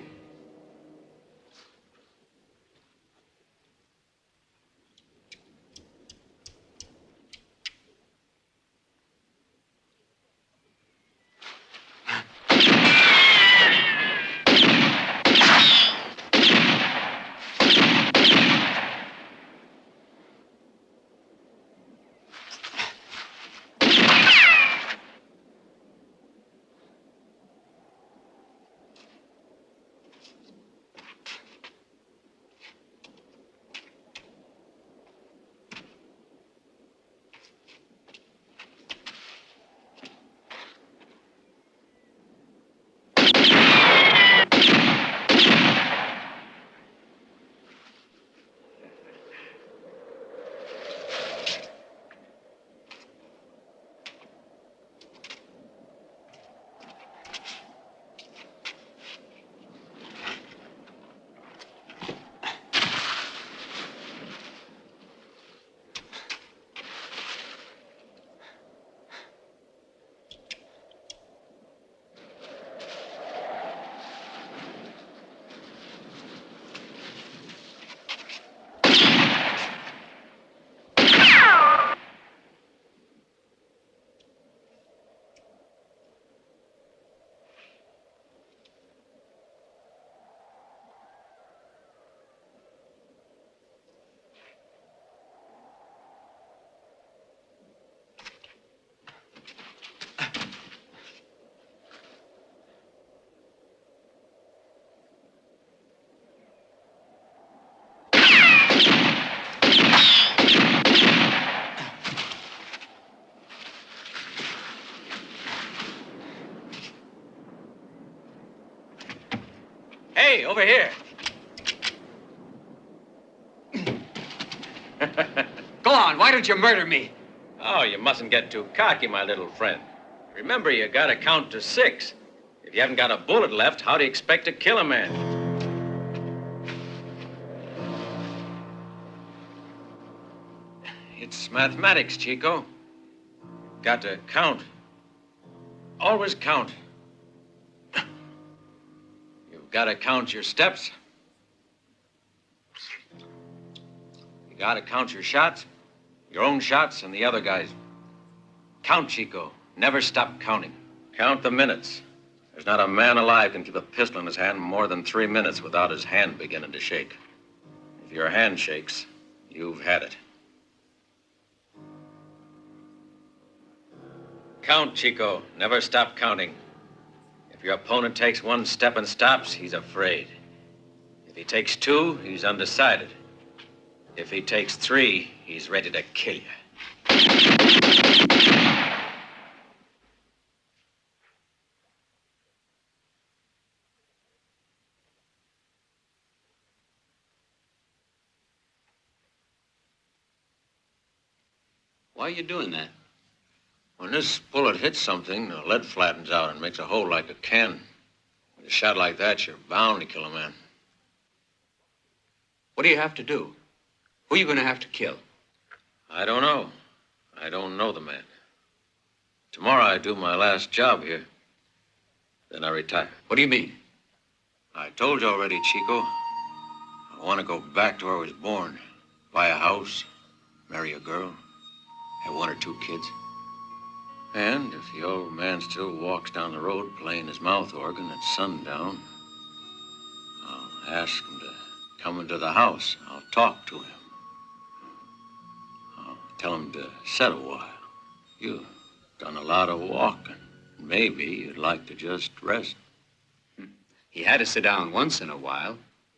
Hey, over here. Go on, why don't you murder me? Oh, you mustn't get too cocky, my little friend. Remember, you gotta count to 6. If you haven't got a bullet left, how do you expect to kill a man? It's mathematics, Chico. Got to count. Always count. You've got to count your steps. You got to count your shots, your own shots and the other guys. Count, Chico. Never stop counting. Count the minutes. There's not a man alive can keep a pistol in his hand more than 3 minutes without his hand beginning to shake. If your hand shakes, you've had it. Count, Chico. Never stop counting. If your opponent takes 1 step and stops, he's afraid. If he takes 2, he's undecided. If he takes 3, he's ready to kill you. Why are you doing that? When this bullet hits something, the lead flattens out and makes a hole like a can. With a shot like that, you're bound to kill a man. What do you have to do? Who are you going to have to kill? I don't know. I don't know the man. Tomorrow I do my last job here. Then I retire. What do you mean? I told you already, Chico. I want to go back to where I was born. Buy a house, marry a girl, have 1 or 2 kids. And if the old man still walks down the road playing his mouth organ at sundown, I'll ask him to come into the house. I'll talk to him. I'll tell him to sit a while. You've done a lot of walking. Maybe you'd like to just rest. He had to sit down once in a while.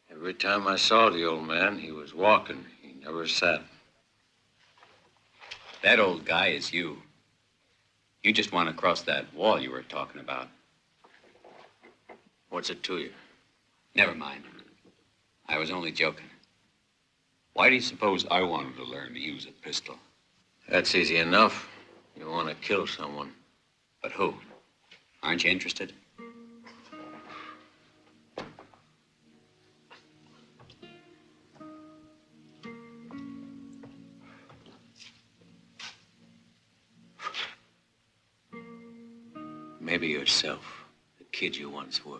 Every time I saw the old man, he was walking. He never sat. That old guy is you. You just want to cross that wall you were talking about. What's it to you? Never mind. I was only joking. Why do you suppose I wanted to learn to use a pistol? That's easy enough. You want to kill someone. But who? Aren't you interested? Maybe yourself, the kid you once were.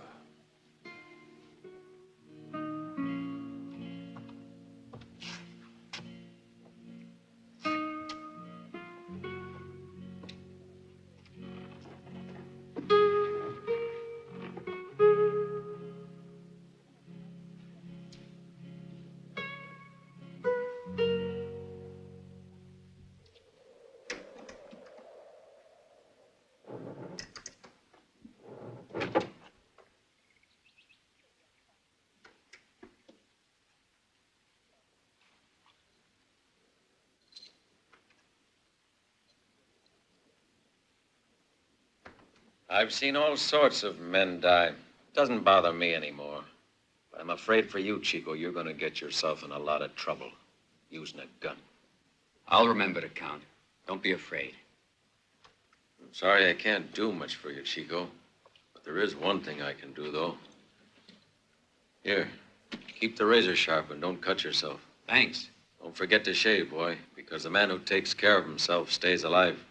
I've seen all sorts of men die. Doesn't bother me anymore. But I'm afraid for you, Chico, you're going to get yourself in a lot of trouble using a gun. I'll remember to count. Don't be afraid. I'm sorry I can't do much for you, Chico. But there is one thing I can do, though. Here, keep the razor sharp and don't cut yourself. Thanks. Don't forget to shave, boy, because the man who takes care of himself stays alive.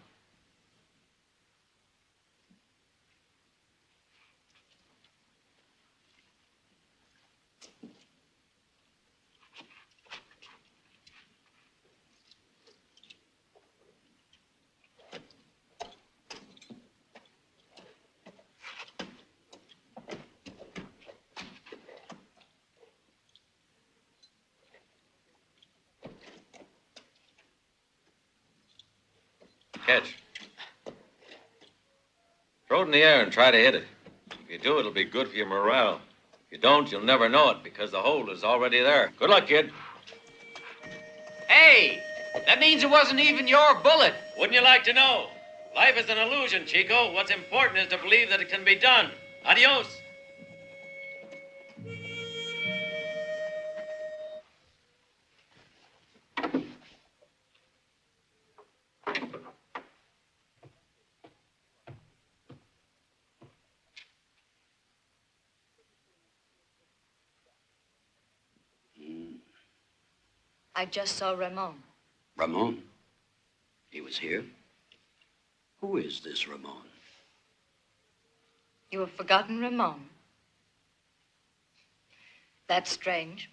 Catch. Throw it in the air and try to hit it. If you do, it'll be good for your morale. If you don't, you'll never know it because the hole is already there. Good luck, kid. Hey, that means it wasn't even your bullet. Wouldn't you like to know? Life is an illusion, Chico. What's important is to believe that it can be done. Adios. I just saw Ramon. Ramon? He was here? Who is this Ramon? You have forgotten Ramon. That's strange.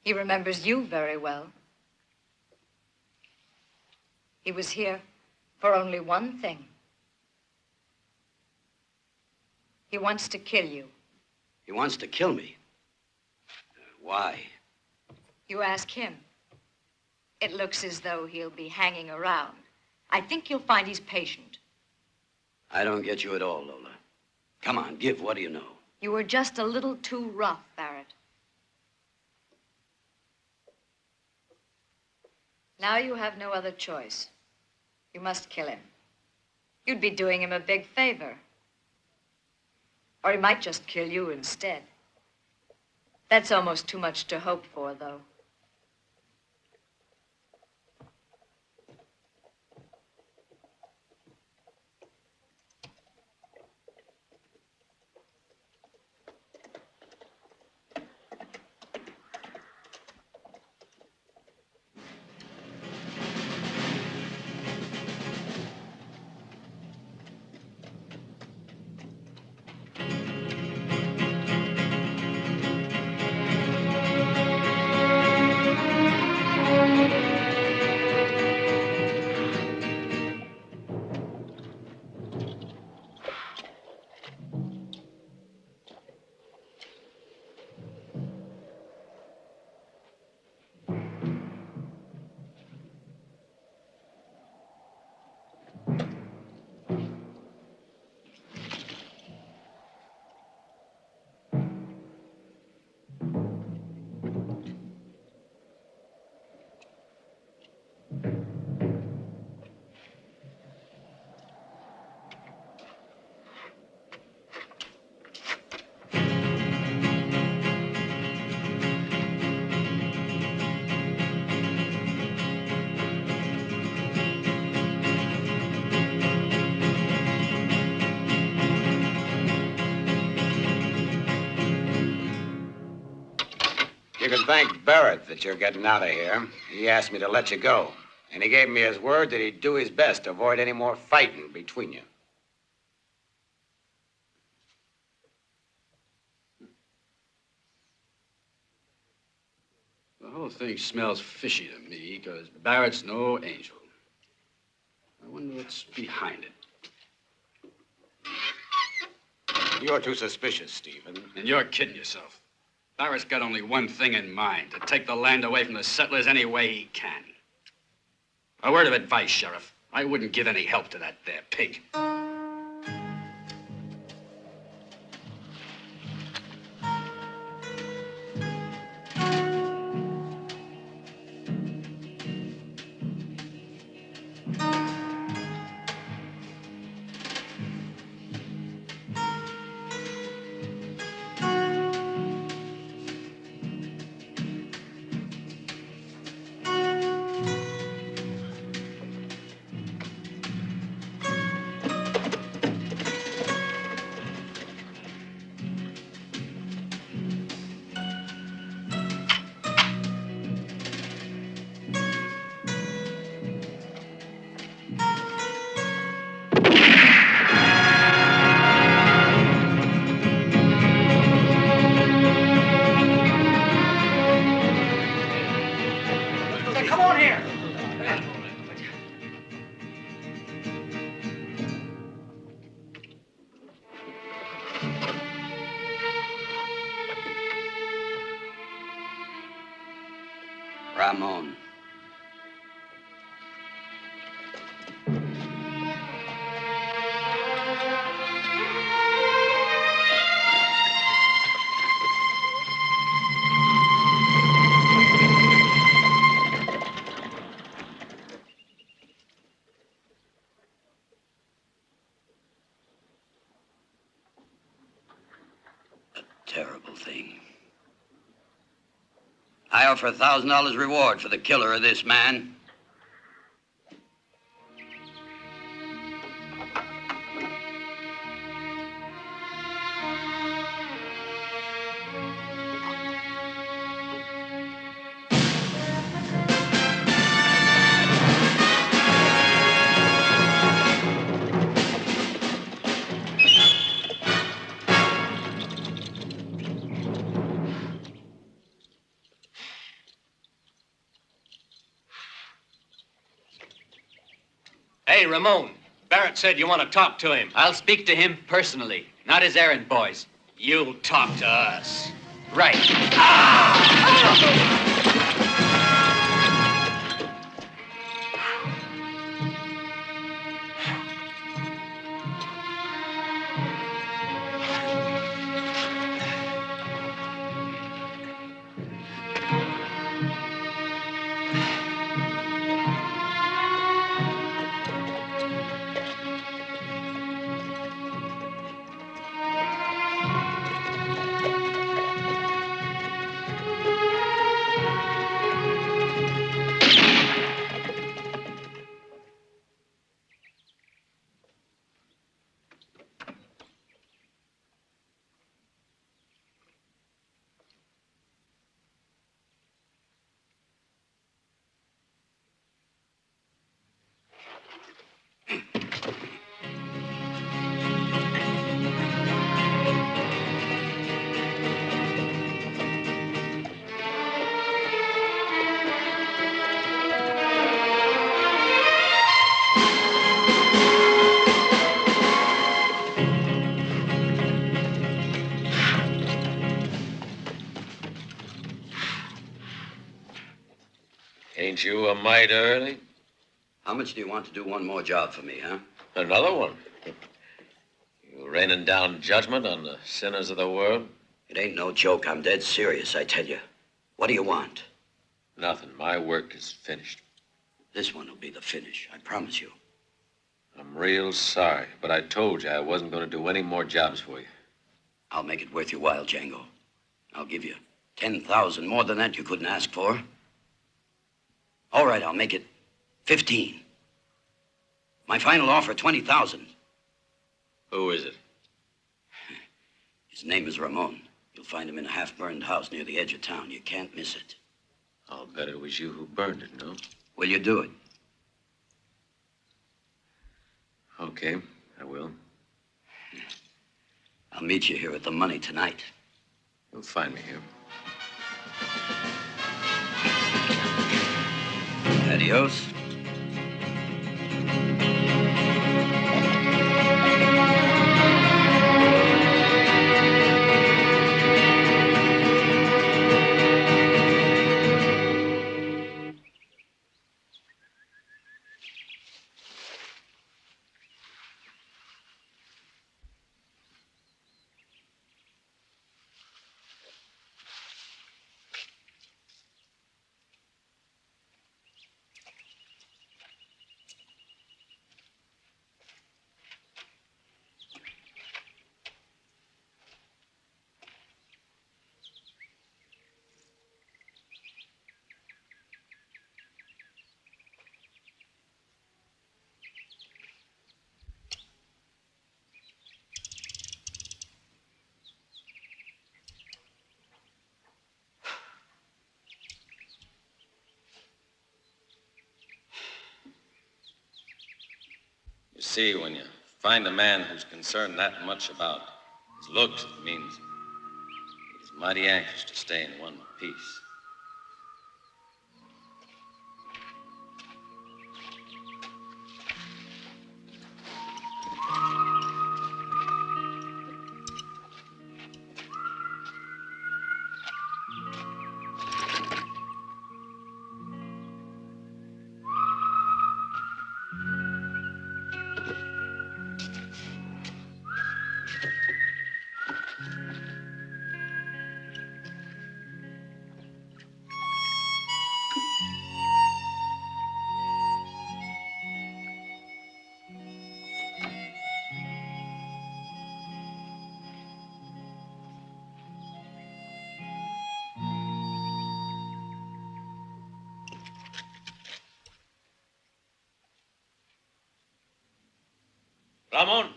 He remembers you very well. He was here for only one thing. He wants to kill you. He wants to kill me. Why? You ask him. It looks as though he'll be hanging around. I think you'll find he's patient. I don't get you at all, Lola. Come on, give. What do you know? You were just a little too rough, Barrett. Now you have no other choice. You must kill him. You'd be doing him a big favor. Or he might just kill you instead. That's almost too much to hope for, though. can thank Barrett that you're getting out of here. He asked me to let you go. And he gave me his word that he'd do his best to avoid any more fighting between you. The whole thing smells fishy to me, because Barrett's no angel. I wonder what's behind it. You're too suspicious, Stephen. And you're kidding yourself. Barrett's got only one thing in mind, to take the land away from the settlers any way he can. A word of advice, Sheriff. I wouldn't give any help to that there pig. Ramon. A terrible thing. I offer $1,000 reward for the killer of this man. Hey, Ramon. Barrett said you want to talk to him. I'll speak to him personally, not his errand boys. You'll talk to us. Right. Ain't you a mite early? How much do you want to do one more job for me, huh? Another one? You raining down judgment on the sinners of the world? It ain't no joke. I'm dead serious, I tell you. What do you want? Nothing. My work is finished. This one will be the finish, I promise you. I'm real sorry, but I told you I wasn't going to do any more jobs for you. I'll make it worth your while, Django. I'll give you 10,000. More than that you couldn't ask for. All right, I'll make it 15. My final offer, 20,000. Who is it? His name is Ramon. You'll find him in a half-burned house near the edge of town. You can't miss it. I'll bet it was you who burned it, no? Will you do it? Okay, I will. I'll meet you here with the money tonight. You'll find me here. Adios. You see, when you find a man who's concerned that much about his looks, it means he's mighty anxious to stay in one piece. Ramon!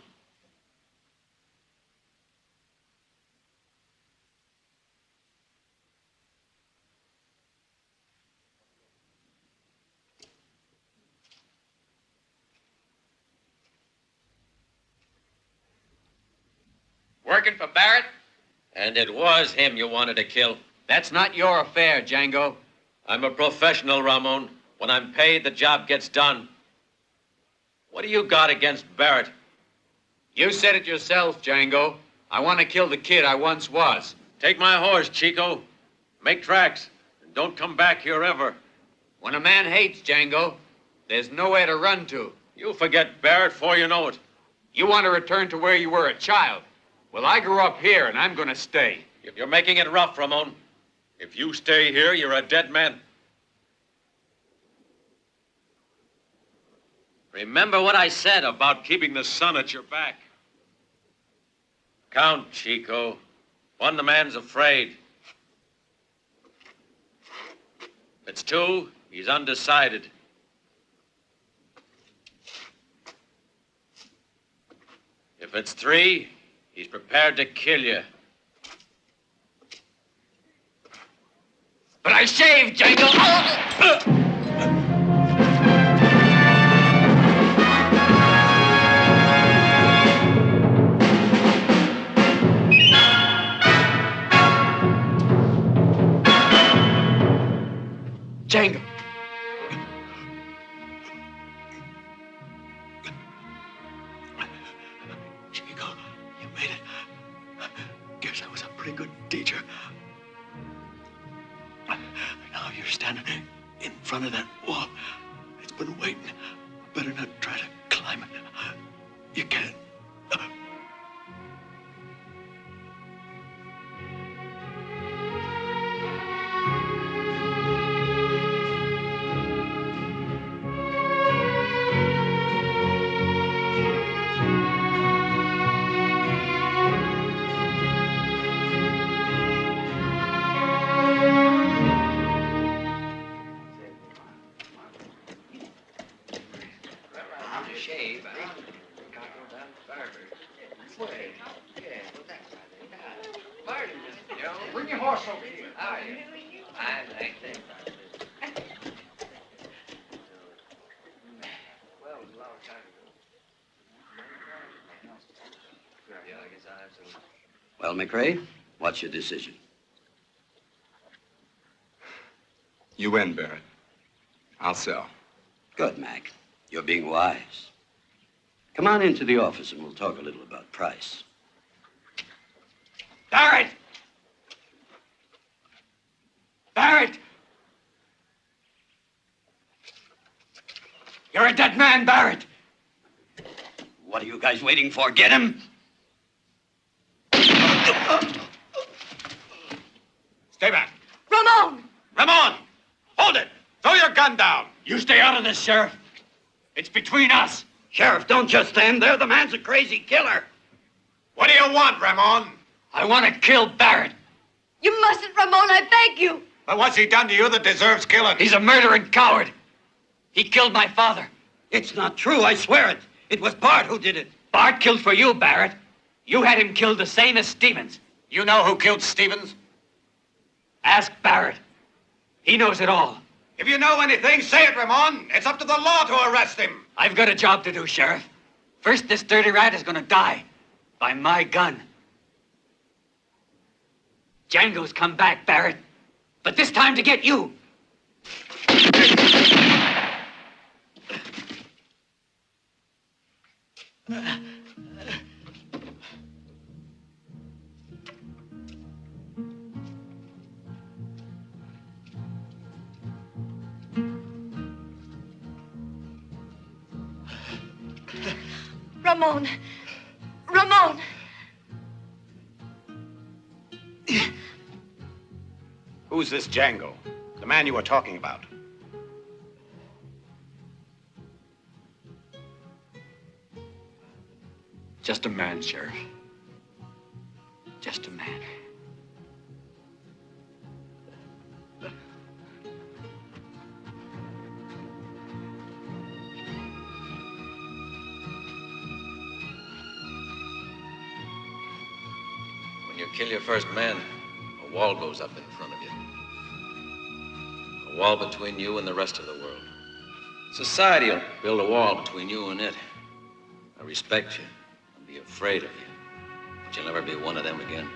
Working for Barrett? And it was him you wanted to kill. That's not your affair, Django. I'm a professional, Ramon. When I'm paid, the job gets done. What do you got against Barrett? You said it yourself, Django. I want to kill the kid I once was. Take my horse, Chico. Make tracks. And don't come back here ever. When a man hates, Django, there's nowhere to run to. You'll forget Barrett before you know it. You want to return to where you were a child. Well, I grew up here, and I'm going to stay. You're making it rough, Ramon. If you stay here, you're a dead man. Remember what I said about keeping the sun at your back. Count, Chico. One, the man's afraid. If it's two, he's undecided. If it's three, he's prepared to kill you. But I shaved, Django! Django. Chico, you made it. Guess I was a pretty good teacher. Now you're standing in front of that wall. It's been waiting. Better not try to climb it. You can't. horse over here. How are you? Fine, thank you. Well, it was a long time ago. Yeah, I guess I'll have some. Well, McRae, what's your decision? You win, Barrett. I'll sell. Good, Mac. You're being wise. Come on into the office and we'll talk a little about price. Barrett! Barrett! You're a dead man, Barrett! What are you guys waiting for? Get him! Stay back. Ramon! Ramon! Hold it! Throw your gun down! You stay out of this, Sheriff. It's between us. Sheriff, don't just stand there. The man's a crazy killer. What do you want, Ramon? I want to kill Barrett. You mustn't, Ramon, I beg you. But what's he done to you that deserves killing? He's a murdering coward. He killed my father. It's not true, I swear it. It was Bart who did it. Bart killed for you, Barrett. You had him killed the same as Stevens. You know who killed Stevens? Ask Barrett. He knows it all. If you know anything, say it, Ramon. It's up to the law to arrest him. I've got a job to do, Sheriff. First, this dirty rat is going to die by my gun. Django's come back, Barrett. But this time to get you. Ramon! Ramon! Who's this Django? The man you were talking about? Just a man, Sheriff. Just a man. When you kill your first man, a wall goes up in front of you. A wall between you and the rest of the world. Society will build a wall between you and it. I respect you and be afraid of you, but you'll never be one of them again.